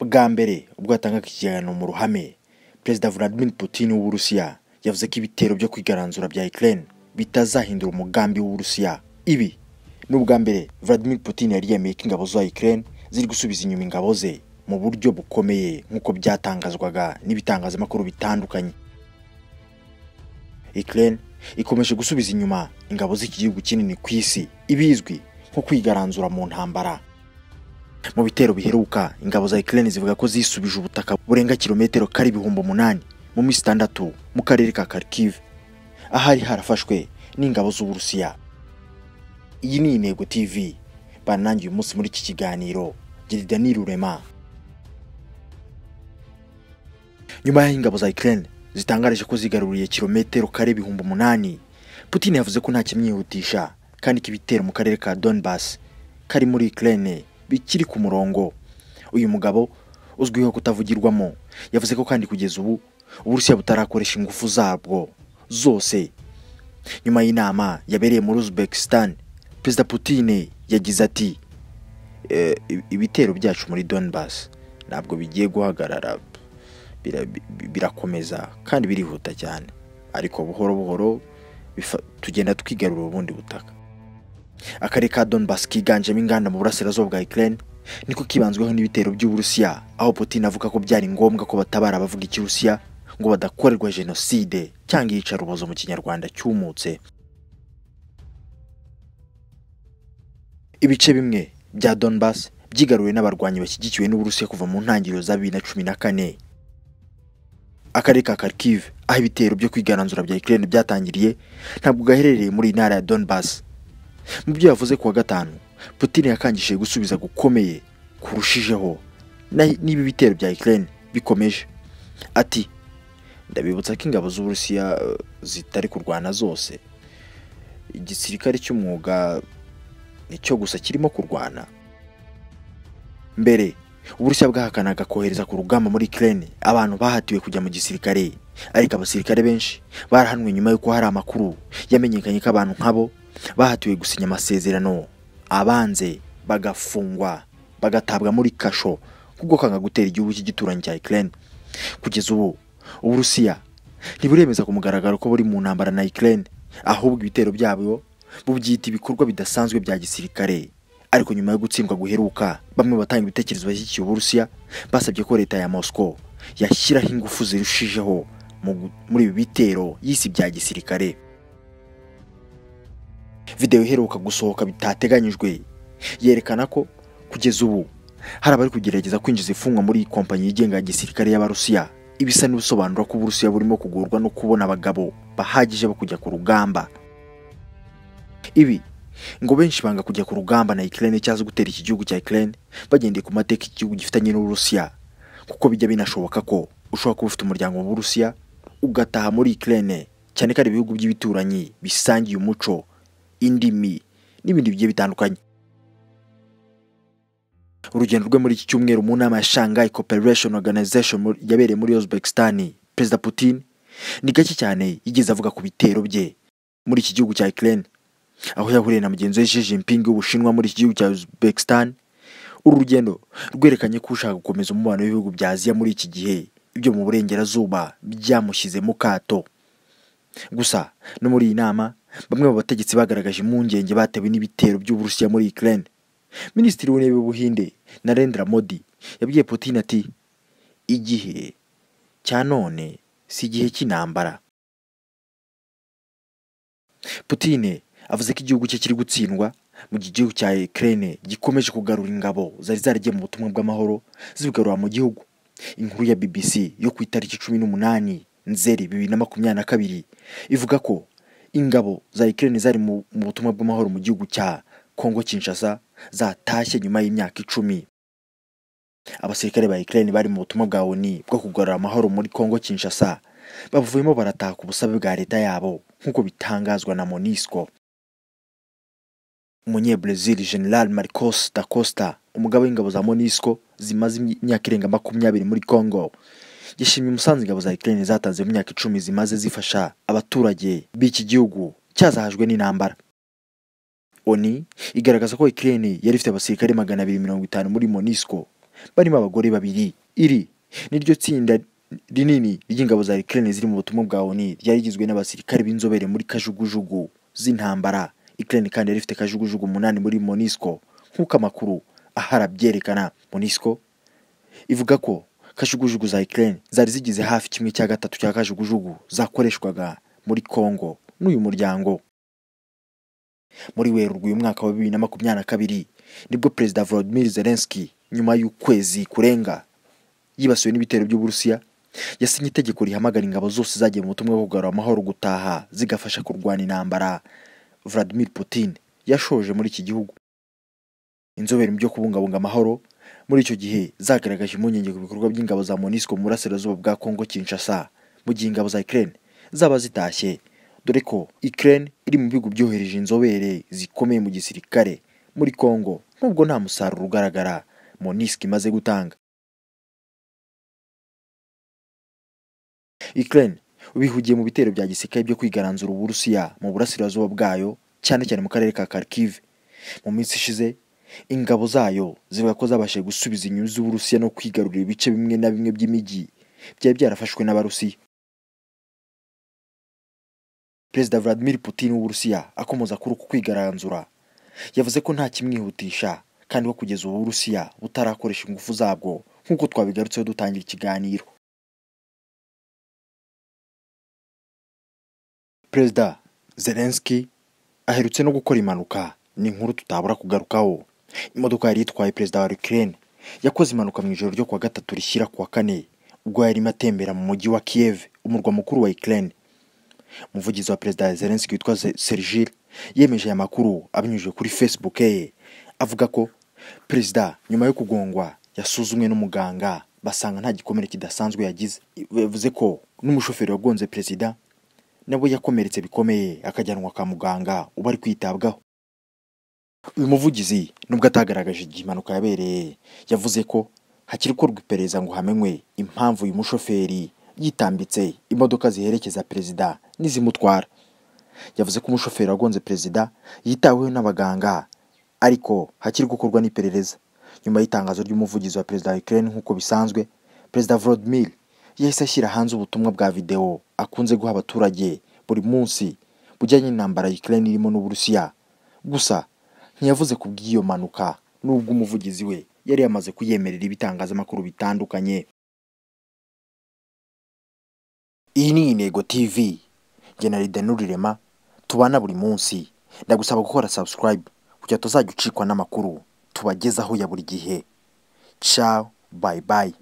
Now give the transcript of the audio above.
Bwa mbere ubwo yatangaga ikiganiro mu ruhame, Perezida Vladimir Putin w'Uburusiya yavuze ko ibitero byo kwigaranzura bya Ukraine bitazahindura umugambi w'Uburusiya. Ibi ni ubwa mbere Vladimir Putin yari yemeye ko ingabo za Ukraine ziri gusubiza inyuma ingabo ze mu buryo bukomeye nk'uko byatangazwaga n'ibitangazamakuru bitandukanye. Ukraine ikomeje gusubiza inyuma ingabo z'iki gihugu kinini ku isi ibizwi nko kwigaranzura mu ntambara. Mu bitero biheruka, ingabo za Ukraine zivuga ko zisubije ubutaka burenga kilometero kari 8,000 mu minsi 6 mu karere ka Kharkiv, ahari harafashwe n'ingabo z'Uburusiya. Iyi ni Intego TV, banangiye umunsi muri iki kiganiro Dani Rurema. Nyuma y'ingabo za Ukraine zitangaje ko zigaruriye kilometero kare 8,000, Putin yavuze ko nta kimyihutisha kandi kibitera mu karere ka Donbass kari muri Ukraine bikiri ku murongo. Uyu mugabo uzwiho kutavugirwamo yavuze ko kandi kugeza ubu Uburusiya butarakoresha ingufu zabwo zose. Nyuma y'inama yabereye muri Uzbekistan, Perezida Putin yagize ati ibitero byacu muri Donbass ntabwo bigiye guhagarara, birakomeza kandi birihuta cyane, ariko buhoro buhoro tugenda twigarura ubundi butaka. Akarere ka Donbass kiganjemo inganda mu burasirazuba bwa Ukraine niko kibanzweho n'ibitero by'Uburusiya, aho Putin avuga ko byari ngombwa ko batabara abavuga ikirusiya ngo badakorerwa genocide cyangwa iyicarubozo mu kinyarwanda cyumutse. Ibice bimwe bya Donbass byigaruwe n'abarwanyi bashyigikiwe n'Uburusiya kuva mu ntangiriro za 2014. Akarere ka Kharkiv, aho ibitero byo kwigaranzura bya Ukraine byatangiriye, ntabwo gaherereye muri intara ya Donbass. Mu byo yavuze kuwa gatanu, Putin yakangishije gusubiza gukomeye kurushijeho n'ibi bitero bya Ukraine bikomeje. Ati, ndabibutsa ko ingabo z'Uburusiya zitari kurwana zose, igisirikare cy'umwuga nicyo gusa kirimo kurwana. Mbere Uburusiya bwahakanaga kohereza ku rugamba muri Ukraine abantu bahatiwe kujya mu gisirikare, ariko abasirikare benshi barahanwe nyuma yuko hari amakuru yamenyekanye ko abantu nkabo bahatiwe gusinya amasezerano, abanze bagafungwa bagatabwa muri kasho kubwo kanga gutera igihugu cy'igituranyi cya Ukraine. Kugeza ubu Uburusiya ntiburemeza ku mugaragaro ko buri mu ntambara na Ukraine, ahubwo ibitero byabo bubyita ibikorwa bidasanzwe bya gisirikare. Ariko nyuma yo gutsindwa guheruka, bamwe batanga ibitekerezo bashyigikiye Uburusiya basabye ko leta ya Moscow yashyiraho ingufu zirushijeho muri ibi bitero y'isi bya gisirikare. Video iheruka gusohoka bitateganyijwe yerekana ko kugeza ubu hari abari kugerageza kwinjiza ifungwa muri iyi kompanyi yigenga ya gisirikare y'Abarusiya. Ibisa n'ubusobanura ko Uburusiya burimo kugorwa no kubona abagabo bahagije bo kujya ku rugamba. Ibi ngo benshi banga kujya ku rugamba na Ukraine cyaza gutera iki gihugu cya Ukraine bagendeye ku mateka igihugu gifitanye n'Uburusiya, kuko bijya binashoboka ko ushobora kuba ufite umuryango mu Burusiya ugataha muri Ukraine, cyane ko ari ibihugu by'ibituranyi bisangiye umuco, indimi n'ibindi bigiye bitandukanye. Urugendo rwe muri iki cyumweru mu nama ya Shanghai Cooperation Organization yabereye muri Uzbekistan, Perezida Putin ni gake cyane yigeze avuga ku bitero bye muri iki gihugu cya Ukraine, aho yahuriye na mugenzi we Xi Jinping w'Ubushinwa muri iki gihugu cya Uzbekistan. Uru rugendo rwerekanye ko ushaka gukomeza umubano w'ibihugu bya Aziya muri iki gihe ibyo mu burengerazuba byamushyize mu kato. Gusa no muri iyi nama, bamwe mu bategetsi bagaragaje impungenge batewe n'ibitero by'Uburusiya muri Ukraine. Minisitiri w'Intebe w'Ubuhinde Narendra Modi yabwiye Putin ati, igihe cya none si igihe cy'intambara. Putin avuze ko igihugu cye kiri gutsindwa mu gihugu cya Ukraine gikomeje kugarura ingabo zari zaragiye mu butumwa bw'amahoro zigarura mu gihugu. Inkuru ya BBC yo ku itariki 18 Nzeri 2022 ivuga ko ingabo za Ukraine zari mu butumwa bw'amahoro mu gihugu cya Kongo Kinshasa zatashye nyuma y'imyaka 10. Abasirikare ba Ukraine bari mu butumwa bwa ONU bwo kugarura amahoro muri Kongo Kinshasa bavuyemo barataha ku busabe bwa leta yabo nk'uko bitangazwa na MONUSCO. Umunyebrazil General Marcos da Costa, umugabo w'ingabo za MONUSCO zimaze imyaka irenga 20 muri Congo, yishimiye umusanzu ingabo za Ukraine zatanze mu myaka 10 zimaze zifasha abaturage b'iki gihugu cyazahajwe n'intambara. ONU igaragaza ko Ukraine yari ifite abasirikare 250 muri MONUSCO barimo abagore babiri. Iri niryo tsinda rinini ry'ingabo za Ukraine ziri mu butumwa bwa ONU ryari rigizwe n'abasirikare b'inzobere muri kajugujugu z'intambara. Ukraine kandi yari ifite kajugujugu 8 muri MONUSCO nk'uko amakuru ahara byerekana. MONUSCO ivuga ko kajugujugu za Ukraine zari zigize hafi 1/3 cya kajugujugu zakoreshwaga muri Congo n'uyu muryango. Muri Werurwe uyu mwaka wa 2022 nibwo Perezida Volodymyr Zelensky nyuma y'ukwezi kurenga yibasiwe n'ibitero by'Uburusiya yasinye itegeko rihamagara ingabo zose zagiye mu butumwa bwo kugarura amahoro gutaha zigafasha kurwana intambara Vladimir Putin yashoje muri iki gihugu. Inzobere mu byo kubungabunga amahoro muri icyo gihe zagaragaje impungenge ku bikorwa by'ingabo za MONUSCO mu burasirazuba bwa Congo Kinshasa mu gihe ingabo za Ukraine zaba zitashye, dore ko Ukraine iri mu bihugu byohereje inzobere zikomeye mu gisirikare muri Congo nubwo nta musaruro ugaragara MONUSCO imaze gutanga. Ukraine ubihugiye mu bitero bya gisirikare byo kwigaranzura Uburusiya mu burasirazuba bwayo cyane cyane mu karere ka Kharkiv. Mu minsi ishize ingabo zayo zivuga ko zabashije gusubiza inyuma z'Uburusiya no kwigarurira ibice bimwe na bimwe by'imijyi byari byarafashwe n'Abarusiya. Perezida Vladimir Putin w'Uburusiya akomoza kuri uku kwigaranzura yavuze ko nta kimwihutisha kandi ko kugeza ubu Uburusiya butarakoresha ingufu zabwo nk'uko twabigarutseho dutangira ikiganiro. Perezida Zelensky aherutse no gukora impanuka, ni inkuru tutabura kugarukaho. Imodoka yari itwaye perezida wa Ukraine yakoze impanuka mu ijoro ryo kuwa gatatu rishyira kuwa kane ubwo yarimo atembera mu mujyi wa Kiev, umurwa mukuru wa Ukraine. Umuvugizi wa perezida Zelensky witwa Sergei yemeje aya makuru abinyujije kuri Facebook ye, avuga ko perezida nyuma yo kugongwa yasuzumwe n'umuganga basanga nta gikomere kidasanzwe yagize. Yavuze ko n'umushoferi wagonze perezida nabo yakomeretse bikomeye akajyanwa kwa muganga ubu ari kwitabwaho. Uyu muvugizi nubwo atagaragaje igihe impanuka yabereye yavuze ko hakiri gukorwa iperereza ngo hamenywe impamvu uyu mushoferi yitambitse imodoka ziherekeza perezida n'izimutwara. Yavuze ko umushoferi wagonze perezida yitaweho n'abaganga ariko hakiri gukorwa n'iperereza. Nyuma y'itangazo ry'umuvugizi wa perezida wa Ukraine nk'uko bisanzwe, Perezida Volodymyr yahise ashyira hanze ubutumwa bwa video akunze guha abaturage buri munsi bujyanye n'intambara Ukraine irimo n'Uburusiya. Gusa ntiyavuze ku bw'iyo manuka nubwo umuvugizi we yari yamaze kuyemerera ibitangazamakuru bitandukanye. Iyi ni Intego TV, jye na Ridenururema, tubana buri munsi. Ndagusaba gukora subscribe kugira tuzajya ucikwa n'amakuru tubagezaho ya buri gihe. Ciao, bye bye.